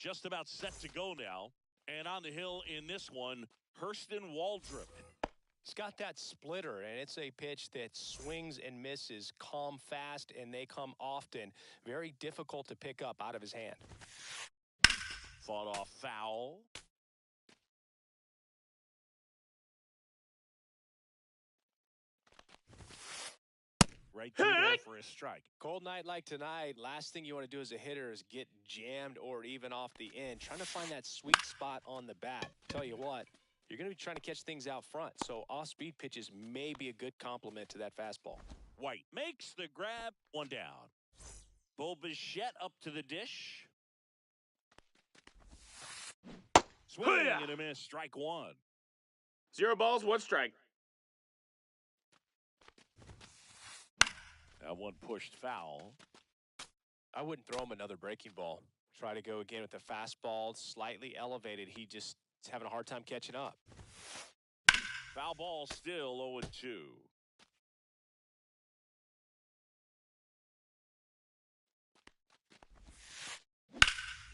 just about set to go now. And on the hill in this one, Hurston Waldrop. He's got that splitter, and it's a pitch that swings and misses, come fast, and they come often. Very difficult to pick up out of his hand. Fought off foul. Right through there for a strike. Cold night like tonight, last thing you want to do as a hitter is get jammed or even off the end. Trying to find that sweet spot on the bat. Tell you what, you're going to be trying to catch things out front, so off-speed pitches may be a good complement to that fastball. White makes the grab, one down. Bo Bichette up to the dish. Swing and a miss, strike one. 0 balls, 1 strike. That one pushed foul. I wouldn't throw him another breaking ball. Try to go again with the fastball, slightly elevated. He just is having a hard time catching up. Foul ball still 0-2.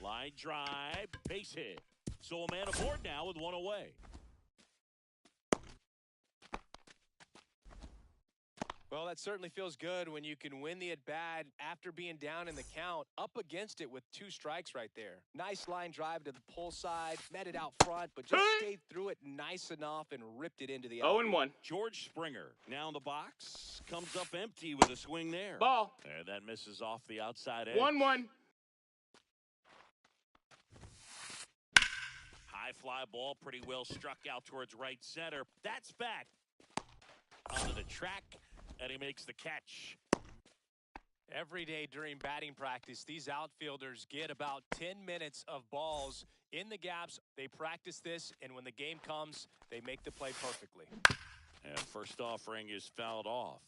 Line drive, base hit. So a man aboard now with one away. Well, that certainly feels good when you can win the at-bat after being down in the count, up against it with 2 strikes right there. Nice line drive to the pull side, met it out front, but just stayed through it nice enough and ripped it into the 0-1. George Springer now in the box, comes up empty with a swing there. Ball. And that misses off the outside edge. 1-1. High fly ball, pretty well struck out towards right center. That's back onto the track. And he makes the catch. Every day during batting practice, these outfielders get about 10 minutes of balls in the gaps. They practice this, and when the game comes, they make the play perfectly. And first offering is fouled off.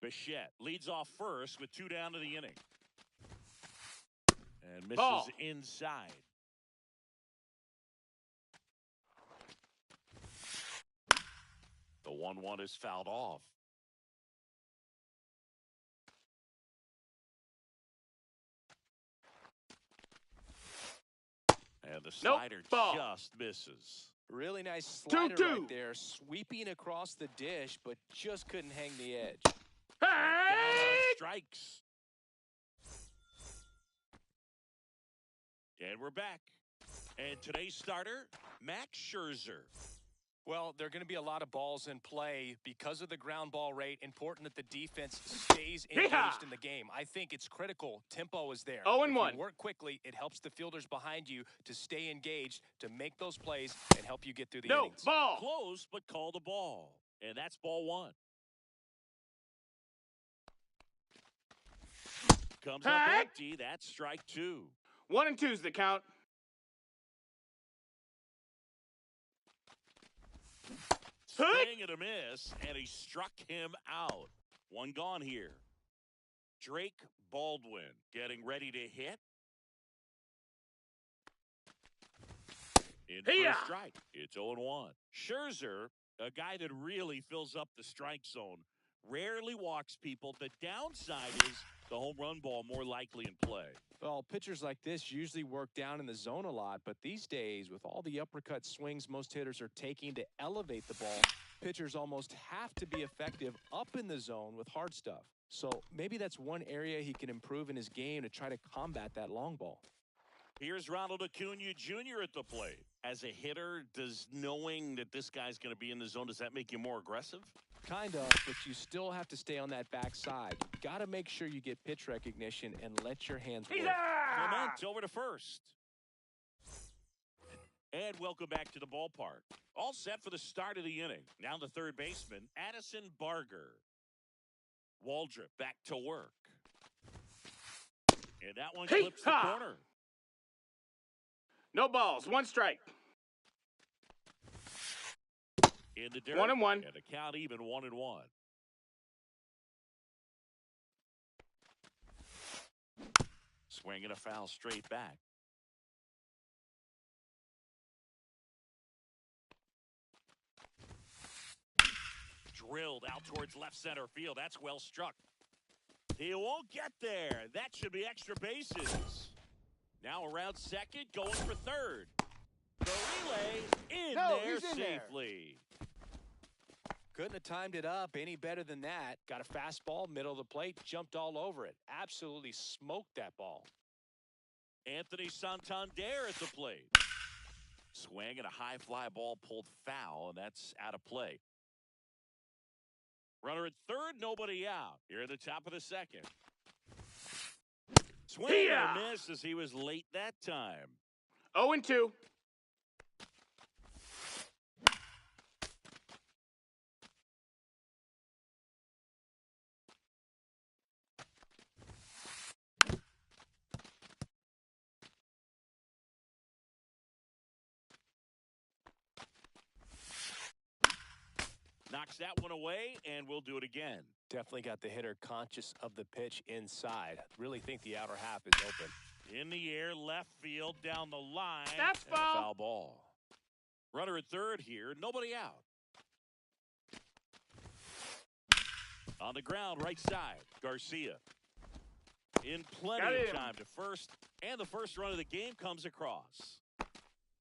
Bichette leads off first with 2 down to the inning. And misses ball. Inside. The 1-1 is fouled off. And the slider just misses. Really nice slider 2-2. right there, sweeping across the dish, but just couldn't hang the edge. Hey! Down on strikes. And we're back. And today's starter, Max Scherzer. Well, there are going to be a lot of balls in play because of the ground ball rate. Important that the defense stays engaged in the game. I think it's critical. Tempo is there. 0-1. If you work quickly, it helps the fielders behind you to stay engaged, to make those plays, and help you get through the innings. Ball. Close, but called a ball. And that's ball 1. Comes up empty. That's strike 2. 1 and 2's the count. Swing and a miss, and he struck him out. 1 gone here. Drake Baldwin getting ready to hit. In for a strike. It's 0-1. Scherzer, a guy that really fills up the strike zone, rarely walks people. The downside is the home run ball more likely in play. Well, pitchers like this usually work down in the zone a lot, but these days, with all the uppercut swings most hitters are taking to elevate the ball, pitchers almost have to be effective up in the zone with hard stuff. So maybe that's one area he can improve in his game to try to combat that long ball. Here's Ronald Acuna Jr. at the plate. As a hitter, does knowing that this guy's going to be in the zone, does that make you more aggressive? Kind of, but you still have to stay on that backside. Got to make sure you get pitch recognition and let your hands work. Clement over to first. And welcome back to the ballpark. All set for the start of the inning. Now the third baseman, Addison Barger. Waldrop back to work. And that one clips the corner. No balls, 1 strike. In the dirt. 1-1. And the count even 1-1. Swing and a foul straight back. Drilled out towards left center field. That's well struck. He won't get there. That should be extra bases. Now around second, going for third. The relay in there safely. Couldn't have timed it up any better than that. Got a fastball, middle of the plate, jumped all over it. Absolutely smoked that ball. Anthony Santander at the plate. Swing and a high fly ball pulled foul, and that's out of play. Runner at third, nobody out. Here at the top of the second. Swing and a miss as he was late that time. 0-2. Knocks that one away, and we'll do it again. Definitely got the hitter conscious of the pitch inside. Really think the outer half is open. In the air, left field, down the line. That's and a foul ball. Runner at third here, nobody out. On the ground, right side, Garcia. In plenty of time to first, and the first run of the game comes across.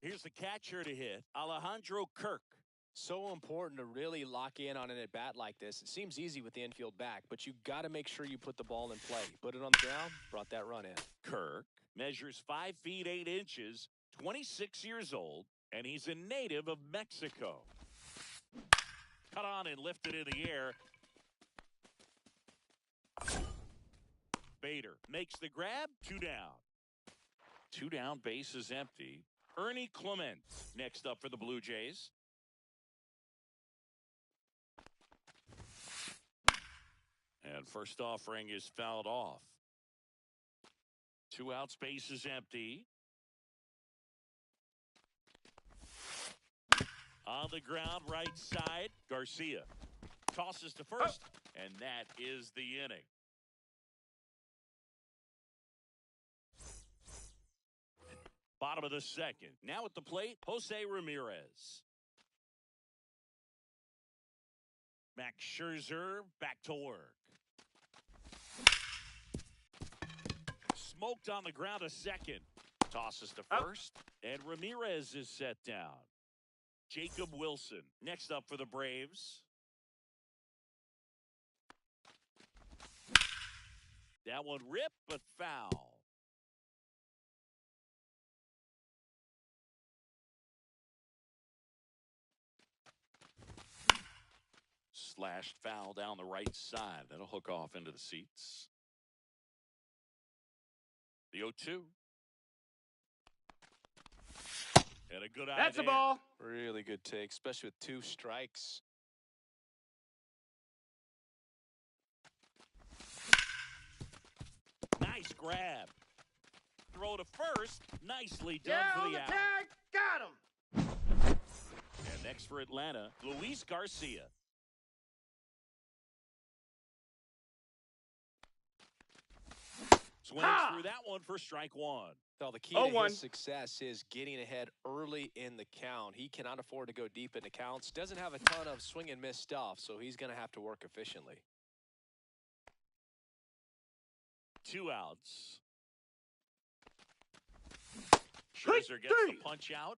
Here's the catcher to hit, Alejandro Kirk. So important to really lock in on an at-bat like this. It seems easy with the infield back, but you got to make sure you put the ball in play. Put it on the ground, brought that run in. Kirk measures 5 feet 8 inches, 26 years old, and he's a native of Mexico. Cut on and lifted in the air. Bader makes the grab, 2 down. 2 down, base is empty. Ernie Clement next up for the Blue Jays. And first offering is fouled off. 2 outs, base is empty. On the ground, right side, Garcia tosses to first, and that is the inning. Bottom of the second. Now at the plate, Jose Ramirez. Max Scherzer back to work. Smoked on the ground a second. Tosses to first, and Ramirez is set down. Jacob Wilson next up for the Braves. That one ripped, but foul. Slashed foul down the right side. That'll hook off into the seats. The 0-2. And a good eye. That's a ball. Really good take, especially with 2 strikes. Nice grab. Throw to first. Nicely done for the out. Tag. Got him. And next for Atlanta, Luis Garcia. Swings through that one for strike 1. Well, the key to his success is getting ahead early in the count. He cannot afford to go deep into counts. Doesn't have a ton of swing and miss stuff, so he's going to have to work efficiently. 2 outs. Scherzer gets the punch out.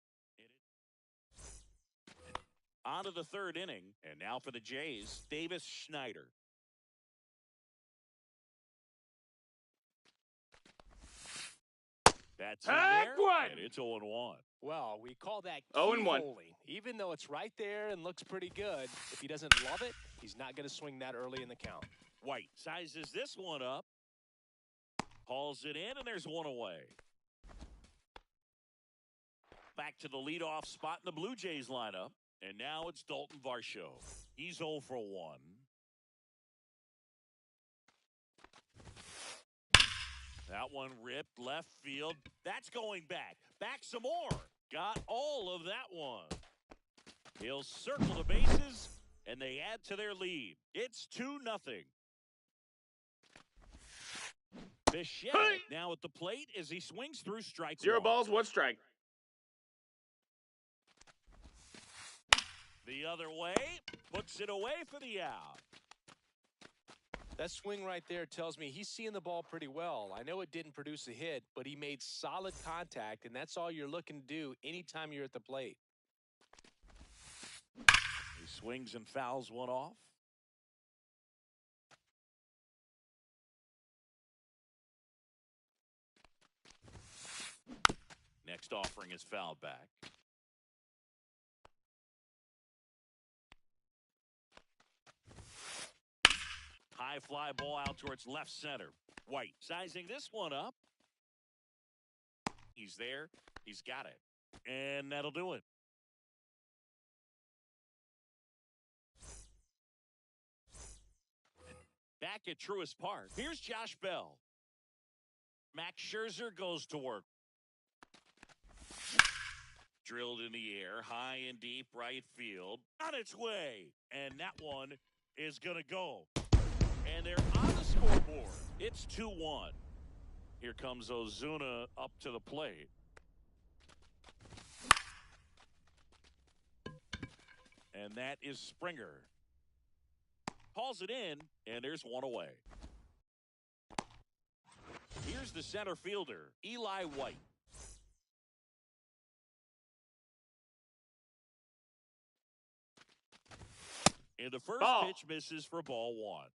On to the 3rd inning, and now for the Jays, Davis Schneider. That's in there, and it's 0-1. Well, we call that 0-1. keyholing. Even though it's right there and looks pretty good, if he doesn't love it, he's not going to swing that early in the count. White sizes this one up. Hauls it in, and there's 1 away. Back to the leadoff spot in the Blue Jays lineup, and now it's Dalton Varsho. He's 0 for 1. That one ripped left field. That's going back. Back some more. Got all of that one. He'll circle the bases, and they add to their lead. It's 2-0. Bichette now at the plate as he swings through strike 0 1. balls, 1 strike. The other way, puts it away for the out. That swing right there tells me he's seeing the ball pretty well. I know it didn't produce a hit, but he made solid contact, and that's all you're looking to do anytime you're at the plate. He swings and fouls one off. Next offering is fouled back. High fly ball out towards left center. White sizing this one up. He's there. He's got it. And that'll do it. Back at Truist Park. Here's Josh Bell. Max Scherzer goes to work. Drilled in the air, high and deep right field. On its way. And that one is going to go. And they're on the scoreboard. It's 2-1. Here comes Ozuna up to the plate. And that is Springer. Hauls it in, and there's one away. Here's the center fielder, Eli White. And the first pitch misses for ball one.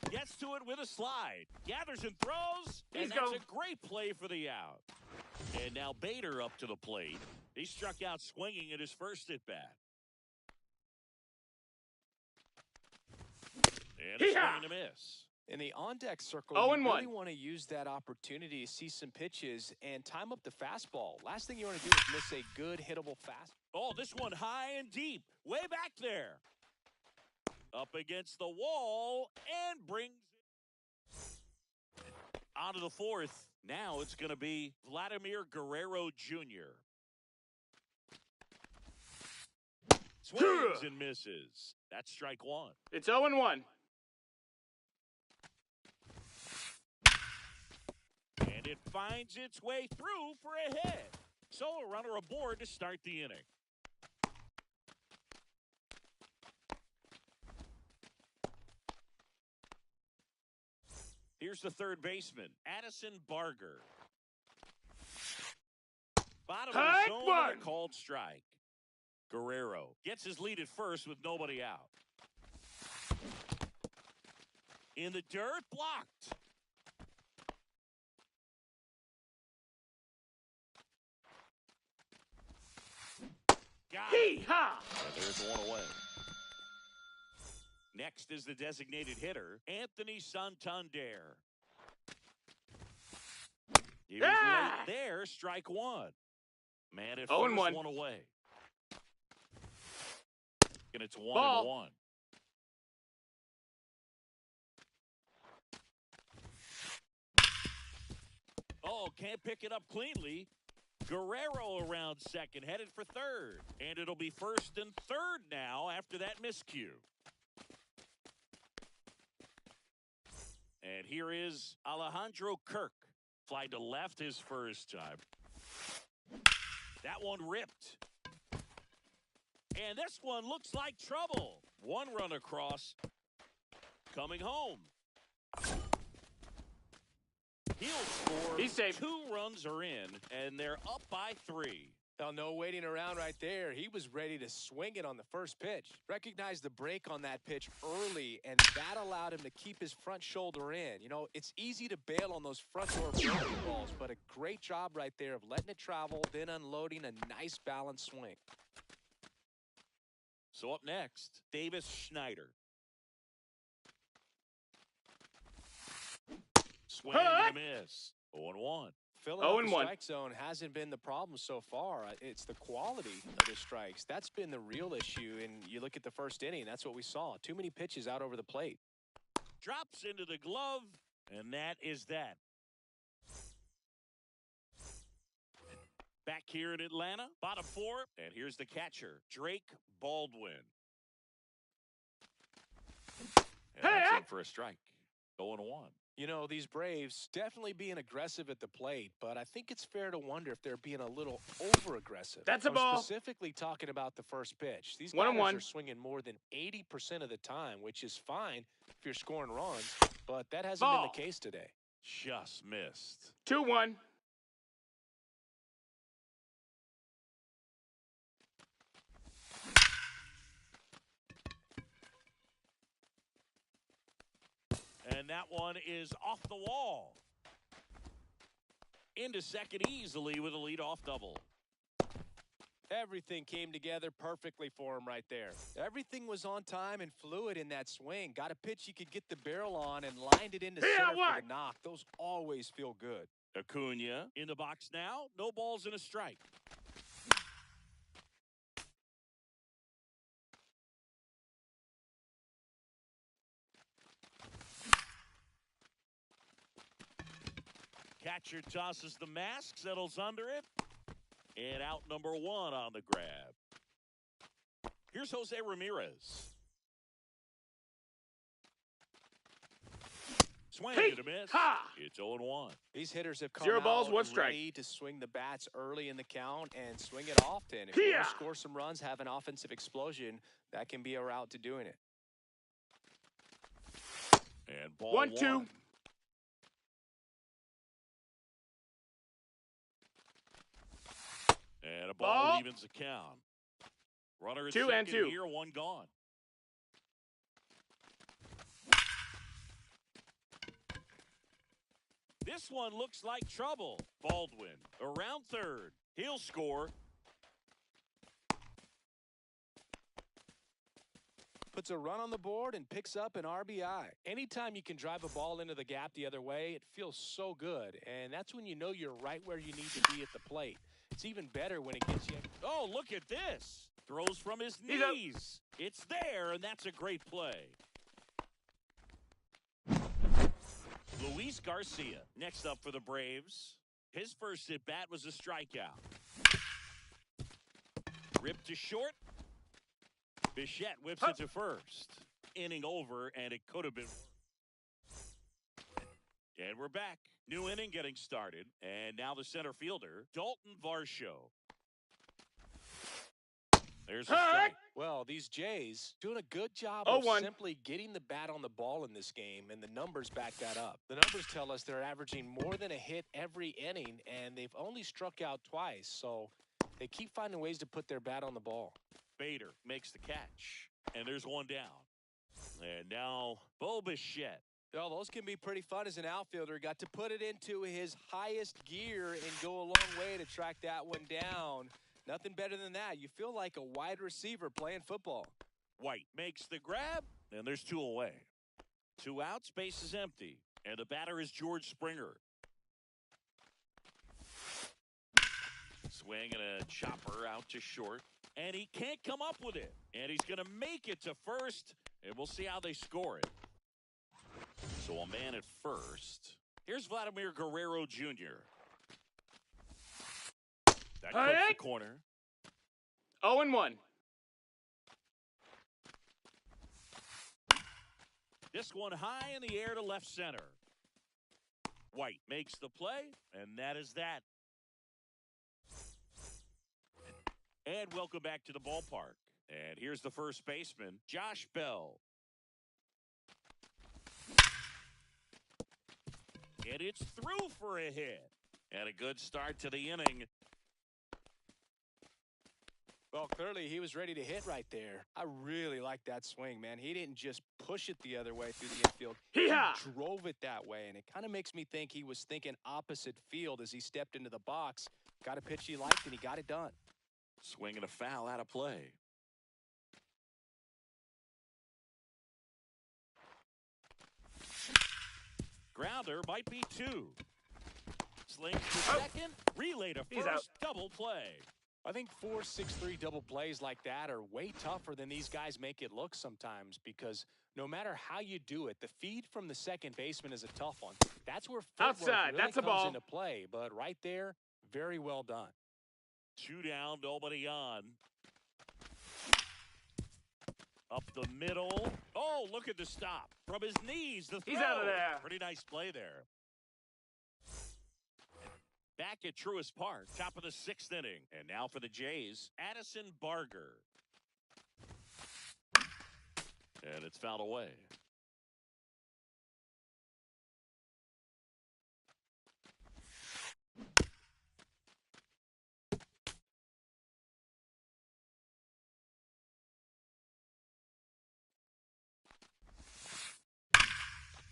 Gets to it with a slide. Gathers and throws. And that's a great play for the out. And now Bader up to the plate. He struck out swinging at his first at-bat. And a swing and a miss. In the on-deck circle, you really want to use that opportunity to see some pitches and time up the fastball. Last thing you want to do is miss a good hittable fastball. Oh, this one high and deep. Way back there. Up against the wall and brings it onto the fourth. Now it's going to be Vladimir Guerrero Jr. Swings and misses. That's strike one. It's 0-1. And it finds its way through for a hit. So a runner aboard to start the inning. Here's the third baseman, Addison Barger. Bottom of the zone and a called strike. Guerrero gets his lead at first with nobody out. In the dirt, blocked. Got it. There's one away. Next is the designated hitter, Anthony Santander. He was late there, strike one. Man at first, one away. And it's 1-1. Oh, can't pick it up cleanly. Guerrero around second, headed for third. And it'll be first and third now after that miscue. And here is Alejandro Kirk. Fly to left his first time. That one ripped. And this one looks like trouble. One run across. Coming home. He'll score. He's safe. 2 runs are in, and they're up by 3. Well, no waiting around right there. He was ready to swing it on the first pitch. Recognized the break on that pitch early, and that allowed him to keep his front shoulder in. You know, it's easy to bail on those front door breaking balls, but a great job right there of letting it travel, then unloading a nice balanced swing. So up next, Davis Schneider. Swing and a miss. 0-1. Filling up the strike zone hasn't been the problem so far. It's the quality of the strikes. That's been the real issue. And you look at the first inning, that's what we saw. Too many pitches out over the plate. Drops into the glove, and that is that. Back here in Atlanta, bottom 4, and here's the catcher, Drake Baldwin. And that's in for a strike. 0-1. You know, these Braves definitely being aggressive at the plate, but I think it's fair to wonder if they're being a little over-aggressive. That's a I'm ball. specifically talking about the first pitch. These 1-1. batters are swinging more than 80% of the time, which is fine if you're scoring runs, but that hasn't been the case today. Just missed. 2-1. And that one is off the wall. Into second easily with a leadoff double. Everything came together perfectly for him right there. Everything was on time and fluid in that swing. Got a pitch he could get the barrel on and lined it into center for the knock. Those always feel good. Acuna in the box now. No balls and a strike. Catcher tosses the mask, settles under it, and out number 1 on the grab. Here's Jose Ramirez. Swing and a miss. It's 0-1. These hitters have come 0 balls, out 1 strike. ready to swing the bats early in the count and swing it often. If you want to score some runs, have an offensive explosion, that can be a route to doing it. And ball 1-2. And a ball evens the count. Runner at 2 and second 2. here, 1 gone. This one looks like trouble. Baldwin around third. He'll score. Puts a run on the board and picks up an RBI. Anytime you can drive a ball into the gap the other way, it feels so good. And that's when you know you're right where you need to be at the plate. It's even better when it gets you. Oh, look at this. Throws from his knees. It's there, and that's a great play. Luis Garcia next up for the Braves. His first at-bat was a strikeout. Ripped to short. Bichette whips it to first. Inning over, and it could have been worse. And we're back. New inning getting started. And now the center fielder, Dalton Varsho. There's a strike. Well, these Jays doing a good job 0-1. of simply getting the bat on the ball in this game, and the numbers back that up. The numbers tell us they're averaging more than a hit every inning, and they've only struck out twice, so they keep finding ways to put their bat on the ball. Bader makes the catch, and there's one down. And now, Bo Bichette. Oh, those can be pretty fun as an outfielder. Got to put it into his highest gear and go a long way to track that one down. Nothing better than that. You feel like a wide receiver playing football. White makes the grab, and there's 2 away. 2 outs, base is empty, and the batter is George Springer. Swing and a chopper out to short, and he can't come up with it. And he's going to make it to first, and we'll see how they score it. So a man at first. Here's Vladimir Guerrero Jr. That cooks the corner. 0-1. This one high in the air to left center. White makes the play, and that is that. And welcome back to the ballpark. And here's the first baseman, Josh Bell. And it's through for a hit. And a good start to the inning. Well, clearly he was ready to hit right there. I really like that swing, man. He didn't just push it the other way through the infield. He drove it that way, and it kind of makes me think he was thinking opposite field as he stepped into the box. Got a pitch he liked, and he got it done. Swing and a foul out of play. Grounder might be 2. Slings to second, relay to first, double play. I think 4-6-3 double plays like that are way tougher than these guys make it look sometimes, because no matter how you do it, the feed from the second baseman is a tough one. That's where footwork really comes into play, but right there, very well done. 2 down, nobody on. Up the middle. Oh, look at the stop. From his knees, the throw. He's out of there. Pretty nice play there. Back at Truist Park, top of the 6th inning. And now for the Jays, Addison Barger. And it's fouled away.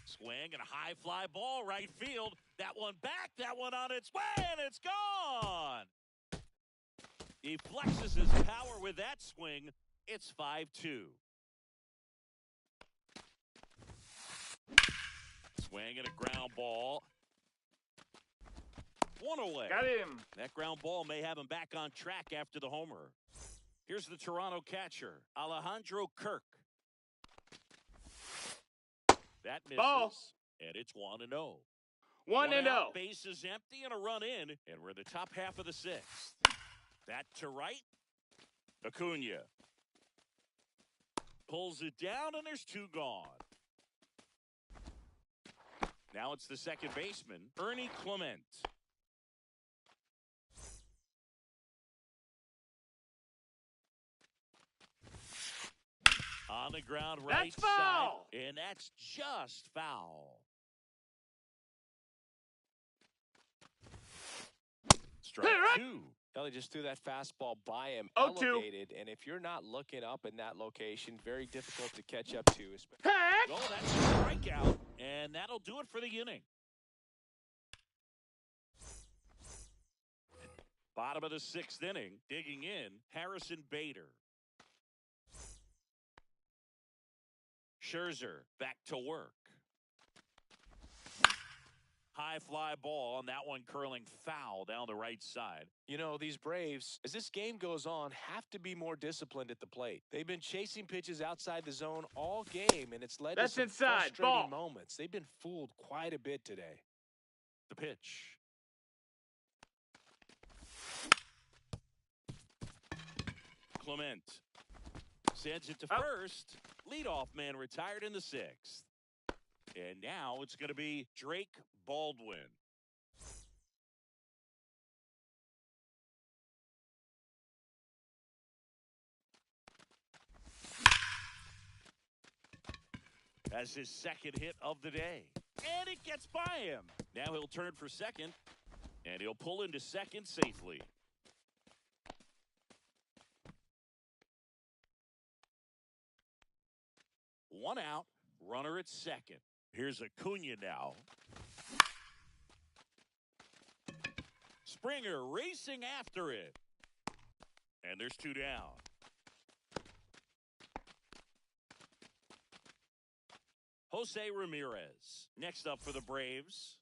Swing and a high fly ball right field. That one back, that one on its way, and it's gone. He flexes his power with that swing. It's 5-2. Swing and a ground ball. One away. Got him. That ground ball may have him back on track after the homer. Here's the Toronto catcher, Alejandro Kirk. That misses, Ball. and it's 1-0. 1-0. Base is empty and a run in, and we're in the top half of the 6th. That to right. Acuna pulls it down, and there's 2 gone. Now it's the second baseman, Ernie Clement. On the ground, right That's foul. side, and that's just foul. Strike 2. Kelly just threw that fastball by him, 0-2. elevated, and if you're not looking up in that location, very difficult to catch up to. Heck. Oh, that's a strikeout, and that'll do it for the inning. Bottom of the 6th inning, digging in, Harrison Bader. Scherzer back to work. High fly ball, and that one curling foul down the right side. You know, these Braves, as this game goes on, have to be more disciplined at the plate. They've been chasing pitches outside the zone all game, and it's led That's to some inside. frustrating Ball. moments. They've been fooled quite a bit today. The pitch. Clement sends it to first. Leadoff man retired in the 6th. And now it's going to be Drake Baldwin. That's his second hit of the day. And it gets by him. Now he'll turn for second. And he'll pull into second safely. One out, runner at second. Here's Acuna now. Springer racing after it. And there's 2 down. Jose Ramirez next up for the Braves.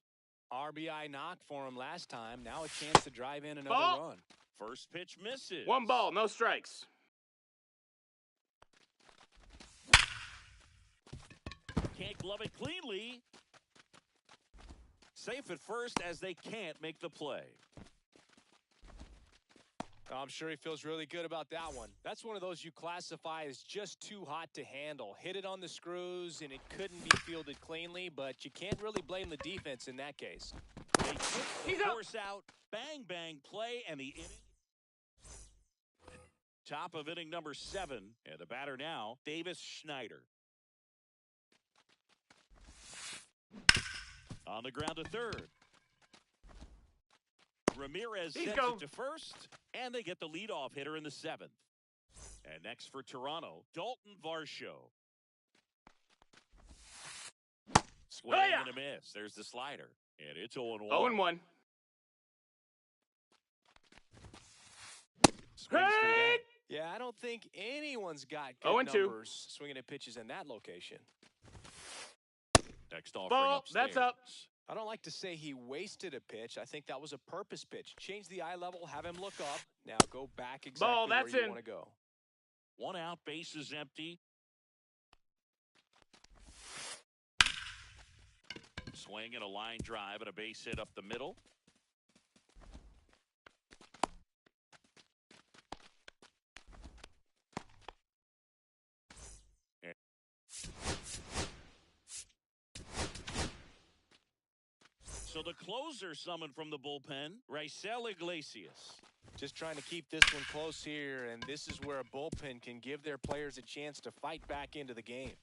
RBI knock for him last time. Now a chance to drive in another Ball. run. First pitch misses. 1 ball, no strikes. Can't glove it cleanly. Safe at first as they can't make the play. I'm sure he feels really good about that one. That's one of those you classify as just too hot to handle. Hit it on the screws, and it couldn't be fielded cleanly, but you can't really blame the defense in that case. They kick the force out. Bang, bang play, and the inning. Top of inning number 7. And the batter now, Davis Schneider. On the ground to third. Ramirez sends it to first, and they get the leadoff hitter in the 7th. And next for Toronto, Dalton Varsho. Swing and a miss. There's the slider, and it's 0-1. 0-1. Yeah, I don't think anyone's got Oh, good 0-2. numbers swinging at pitches in that location. Next offering Ball. upstairs. That's up. I don't like to say he wasted a pitch. I think that was a purpose pitch. Change the eye level, have him look up. Now go back exactly Ball, that's where you in. want to go. 1 out, base is empty. Swing and a line drive and a base hit up the middle. So the closer summoned from the bullpen, Raisel Iglesias. Just trying to keep this one close here, and this is where a bullpen can give their players a chance to fight back into the game.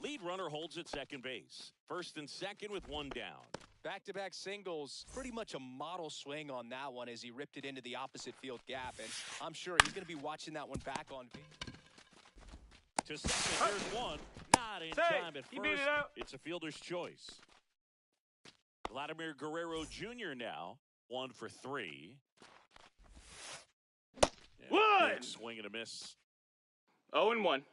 Lead runner holds at second base. First and second with one down. Back-to-back singles, pretty much a model swing on that one as he ripped it into the opposite field gap, and I'm sure he's going to be watching that one back on video. To second, there's one. Not in time at first. It's a fielder's choice. Vladimir Guerrero Jr. now, 1 for 3. One! Big swing and a miss. 0-1.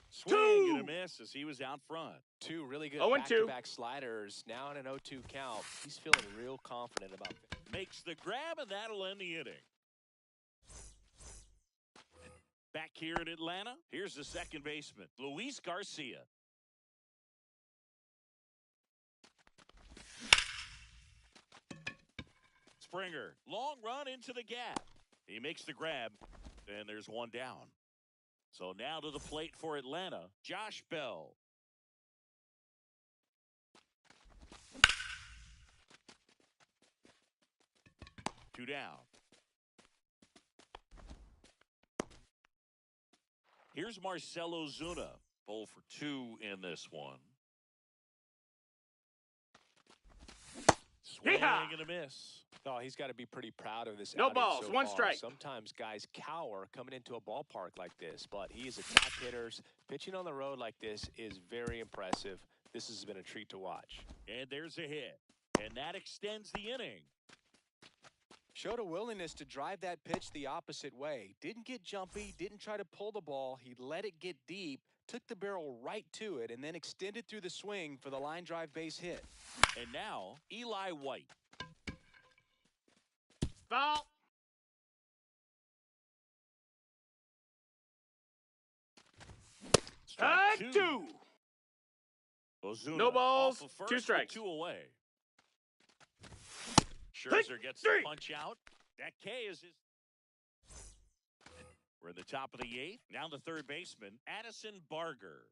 Swing and a miss as he was out front. Two really good 0-2. back-to-back sliders. Now in an 0-2 count. He's feeling real confident about it. Makes the grab, and that'll end the inning. Back here in Atlanta, here's the second baseman, Luis Garcia. Springer, long run into the gap. He makes the grab, and there's one down. So now to the plate for Atlanta, Josh Bell. Two down. Here's Marcelo Zuna, 0 for 2 in this one. Swing and a miss. Oh, he's got to be pretty proud of this. No outing balls, so one far. strike. Sometimes guys cower coming into a ballpark like this, but he is a top hitter. Pitching on the road like this is very impressive. This has been a treat to watch. And there's a hit, and that extends the inning. Showed a willingness to drive that pitch the opposite way. Didn't get jumpy, didn't try to pull the ball. He let it get deep, took the barrel right to it, and then extended through the swing for the line drive base hit. And now, Eli White. Foul. Strike two. Ozuna No balls, off of first 2 strikes. 2 away. Scherzer gets the punch out. That K is his. We're in the top of the 8th. Now the third baseman, Addison Barger.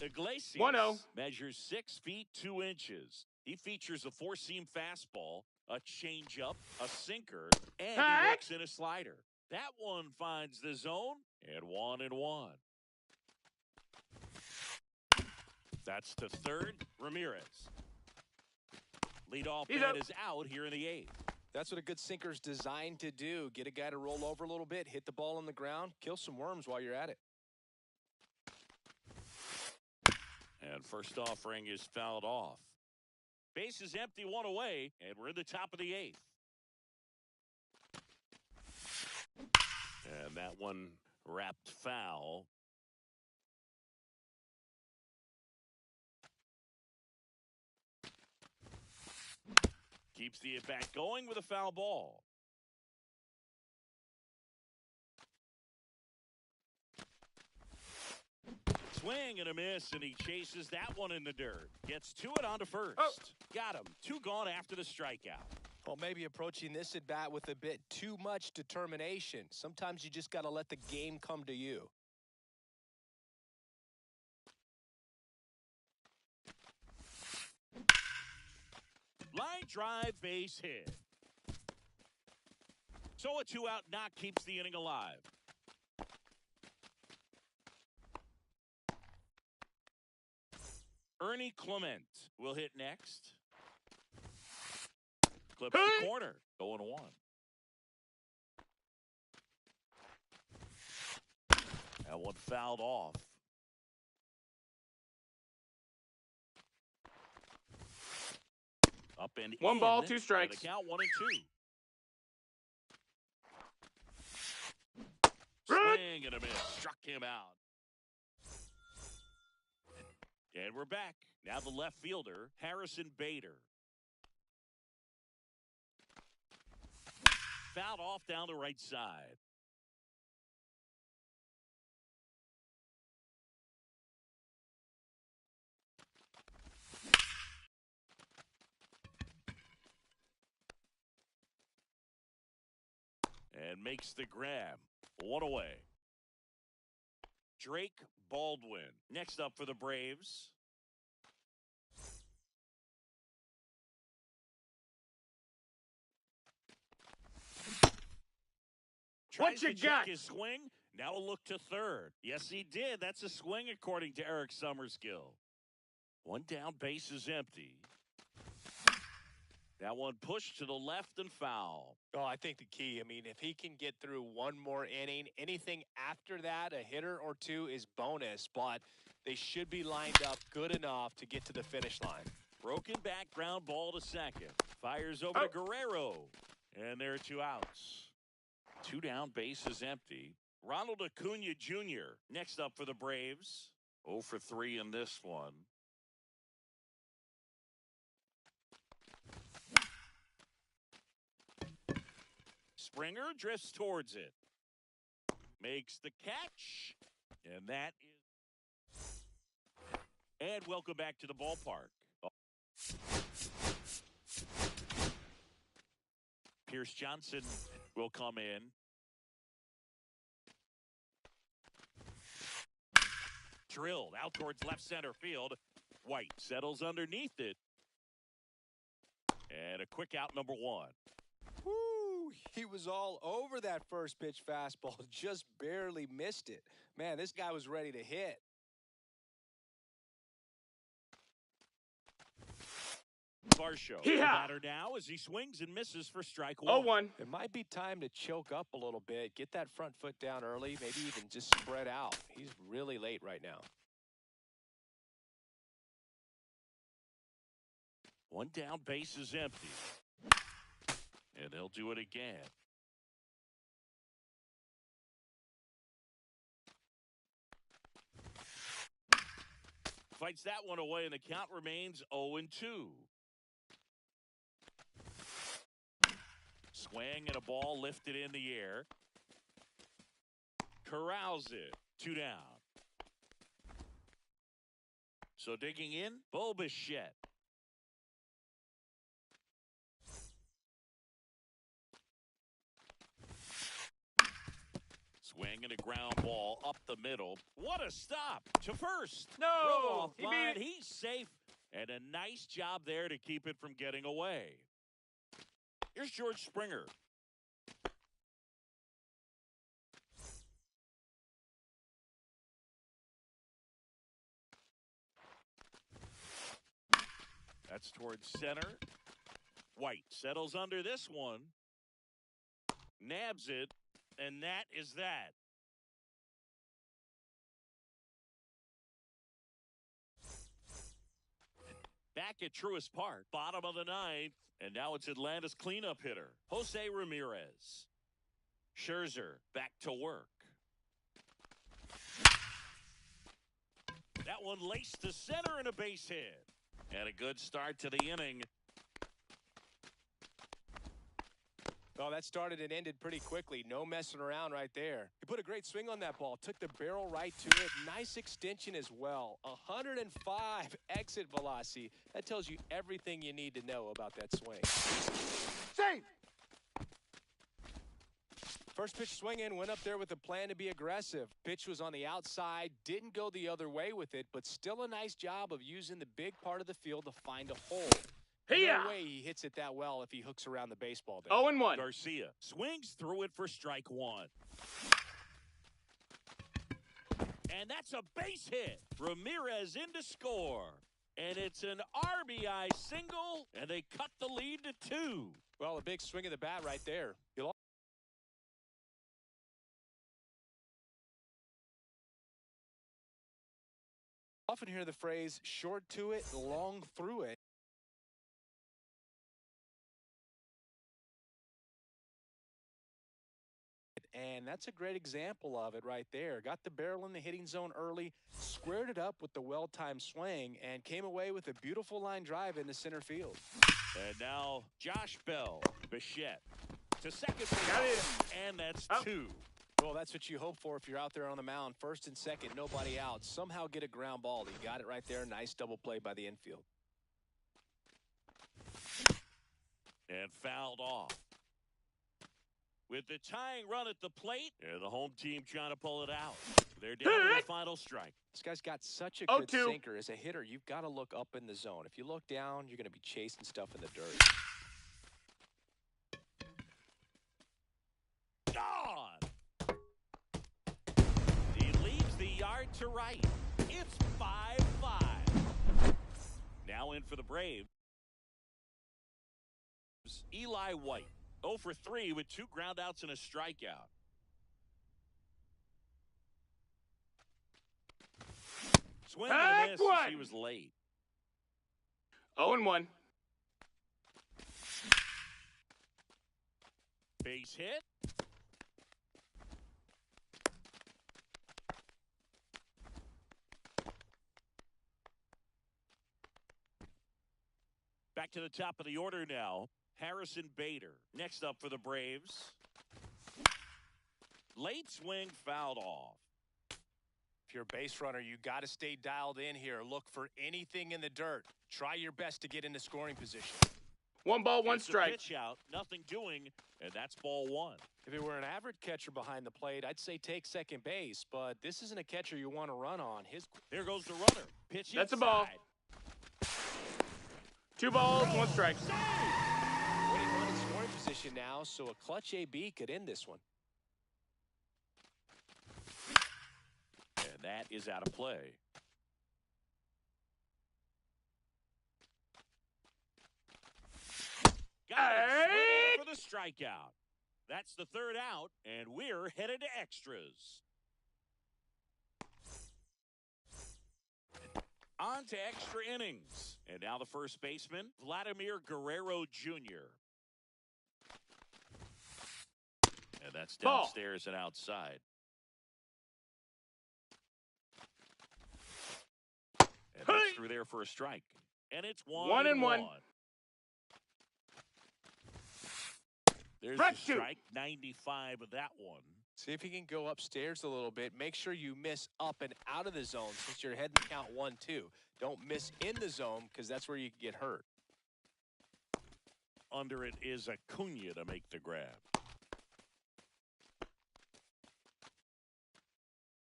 Iglesias 1-0. measures 6 feet 2 inches. He features a 4-seam fastball, a changeup, a sinker, and he works in a slider. That one finds the zone, and 1-1. That's to third, Ramirez. Leadoff man is out here in the 8th. That's what a good sinker's designed to do. Get a guy to roll over a little bit, hit the ball on the ground, kill some worms while you're at it. And first offering is fouled off. Base is empty, 1 away, and we're in the top of the 8th. And that one wrapped foul. Keeps the at-bat going with a foul ball. Swing and a miss, and he chases that one in the dirt. Gets to it onto first. Got him. 2 gone after the strikeout. Well, maybe approaching this at-bat with a bit too much determination. Sometimes you just got to let the game come to you. Line drive, base hit. So a 2-out knock keeps the inning alive. Ernie Clement will hit next. Clips the corner. 0-1. That one fouled off. Up and 1 ball, 2 strikes. The count 1-2. Swing and a miss. Struck him out. And we're back. Now the left fielder, Harrison Bader. Fouled off down the right side. and makes the grab. One away. Drake Baldwin next up for the Braves. What you got? His swing. Now a look to third. Yes, he did. That's a swing according to Eric Summerskill. One down, base is empty. That one pushed to the left and foul. Oh, I think the key, if he can get through one more inning, anything after that, a hitter or two is bonus, but they should be lined up good enough to get to the finish line. Broken back ground ball to second. Fires over to Guerrero. And there are 2 outs. 2 down, base is empty. Ronald Acuna Jr. next up for the Braves. 0 for 3 in this one. Springer drifts towards it. Makes the catch. And that is... And welcome back to the ballpark. Pierce Johnson will come in. Drilled out towards left center field. White settles underneath it. And a quick out, number 1. Woo! He was all over that first pitch fastball, just barely missed it. Man, this guy was ready to hit. Varsho, the batter now as he swings and misses for strike 1. 0-1. It might be time to choke up a little bit, get that front foot down early, maybe even just spread out. He's really late right now. 1 down, base is empty. And they'll do it again. Fights that one away, and the count remains 0-2. Swing and a ball lifted in the air. Corrals it. 2 down. So digging in, Bo Bichette. Swing and a ground ball up the middle. What a stop to first. No, he line. beat it. He's safe, and a nice job there to keep it from getting away. Here's George Springer. That's towards center. White settles under this one. Nabs it. And that is that. Back at Truist Park, bottom of the 9th, and now it's Atlanta's cleanup hitter, Jose Ramirez. Scherzer back to work. That one laced to center and a base hit. And a good start to the inning. Oh, that started and ended pretty quickly. No messing around right there. He put a great swing on that ball. Took the barrel right to it. Nice extension as well. 105 exit velocity. That tells you everything you need to know about that swing. Safe. First pitch swing in, went up there with a plan to be aggressive. Pitch was on the outside, didn't go the other way with it, but still a nice job of using the big part of the field to find a hole. No way he hits it that well if he hooks around the baseball there. 0-1. Garcia swings through it for strike 1. And that's a base hit. Ramirez in to score. And it's an RBI single, and they cut the lead to 2. Well, a big swing of the bat right there. You'll often hear the phrase, short to it, long through it. And that's a great example of it right there. Got the barrel in the hitting zone early, squared it up with the well-timed swing, and came away with a beautiful line drive into center field. And now Josh Bell, Bichette to second Got base, it. and that's Out. 2. Well, that's what you hope for if you're out there on the mound. First and second, nobody out. Somehow get a ground ball. He got it right there. Nice double play by the infield. And fouled off. With the tying run at the plate, and the home team trying to pull it out. They're down to the final strike. This guy's got such a good 0-2. sinker. As a hitter, you've got to look up in the zone. If you look down, you're going to be chasing stuff in the dirt. Gone! He leaves the yard to right. It's 5-5. Now in for the Braves, Eli White. 0 for 3 with 2 groundouts and a strikeout. Swing and a miss as he was late. 0-1. Base hit. Back to the top of the order now. Harrison Bader next up for the Braves. Late swing fouled off. If you're a base runner, you got to stay dialed in here. Look for anything in the dirt. Try your best to get into scoring position. 1 ball, 1 It's a strike. pitch out, nothing doing, and that's ball 1. If it were an average catcher behind the plate, I'd say take second base, but this isn't a catcher you want to run on. There goes the runner. Pitch That's a inside. ball. 2 balls, 1 strike. Winning run in scoring position now, so a clutch AB could end this one. And that is out of play. Got it swinging for the strikeout. That's the 3rd out, and we're headed to extras. On to extra innings. And now the first baseman, Vladimir Guerrero Jr. And that's downstairs and outside. And that's through there for a strike. And it's 1-1. There's the strike, 95 of that one. See if you can go upstairs a little bit. Make sure you miss up and out of the zone since you're heading to count 1-2. Don't miss in the zone because that's where you can get hurt. Under it is Acuna to make the grab.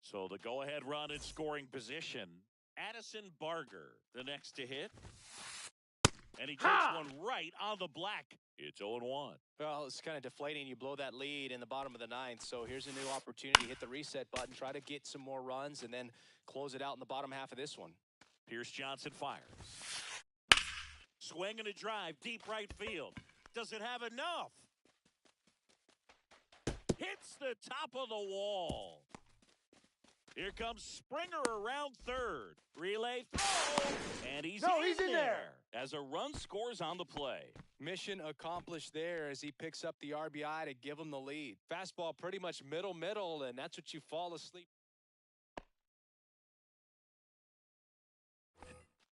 So the go-ahead run in scoring position. Addison Barger, the next to hit. And he takes one right on the black. It's 0-1. Well, it's kind of deflating. You blow that lead in the bottom of the 9th, so here's a new opportunity. Hit the reset button, try to get some more runs, and then close it out in the bottom half of this one. Pierce Johnson fires. Swing and a drive, deep right field. Does it have enough? Hits the top of the wall. Here comes Springer around 3rd. Relay throw, and he's in there as a run scores on the play. Mission accomplished there as he picks up the RBI to give him the lead. Fastball pretty much middle, and that's what you fall asleep.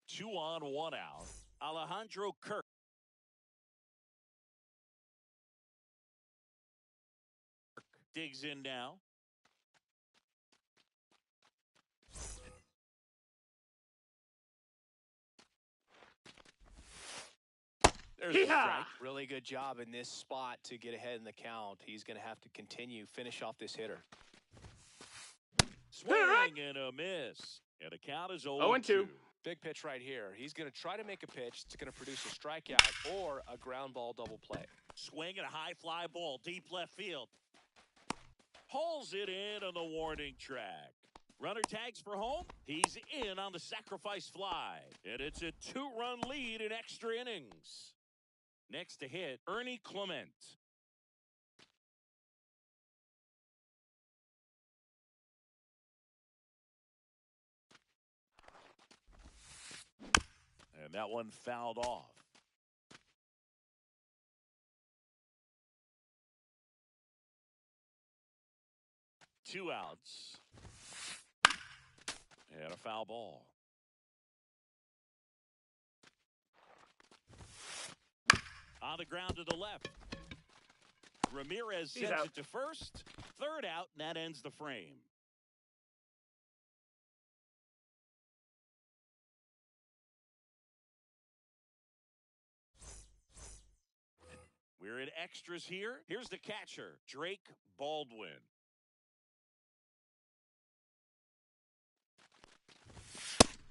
2 on, 1 out. Alejandro Kirk. Digs in now. There's the strike. Really good job in this spot to get ahead in the count. He's going to have to finish off this hitter. Swing and a miss. And the count is 0-2. Big pitch right here. He's going to try to make a pitch that's going to produce a strikeout or a ground ball double play. Swing and a high fly ball, deep left field. Pulls it in on the warning track. Runner tags for home. He's in on the sacrifice fly. And it's a 2-run lead in extra innings. Next to hit, Ernie Clement. And that one fouled off. Two outs. And a foul ball. On the ground to the left. Ramirez sends it to first. 3rd out, and that ends the frame. We're in extras here. Here's the catcher, Drake Baldwin.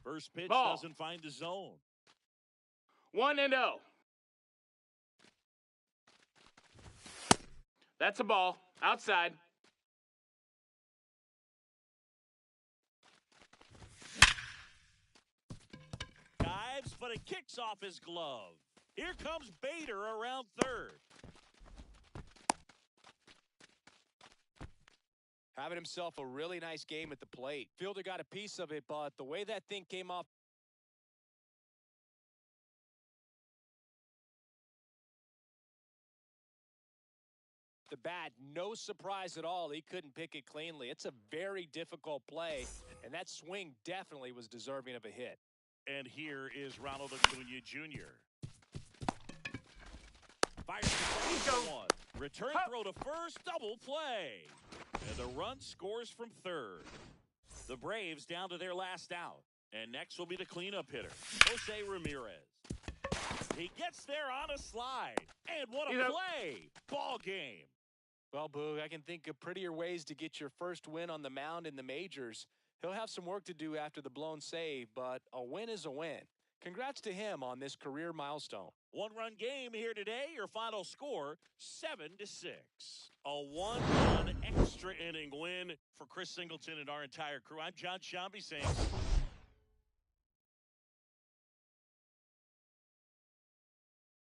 First pitch Ball. doesn't find the zone. 1-0. That's a ball. Outside. Dives, but it kicks off his glove. Here comes Bader around third. Having himself a really nice game at the plate. Fielder got a piece of it, but the way that thing came off the bat, no surprise at all. He couldn't pick it cleanly. It's a very difficult play, and that swing definitely was deserving of a hit. And here is Ronald Acuna Jr. Fires to one. Return throw to first, double play. And the run scores from third. The Braves down to their last out. And next will be the cleanup hitter, Jose Ramirez. He gets there on a slide. And what a play. Ball game. Well, Boog, I can think of prettier ways to get your first win on the mound in the majors. He'll have some work to do after the blown save, but a win is a win. Congrats to him on this career milestone. One-run game here today. Your final score, 7-6. A one-run extra inning win for Chris Singleton and our entire crew. I'm John Shambi saying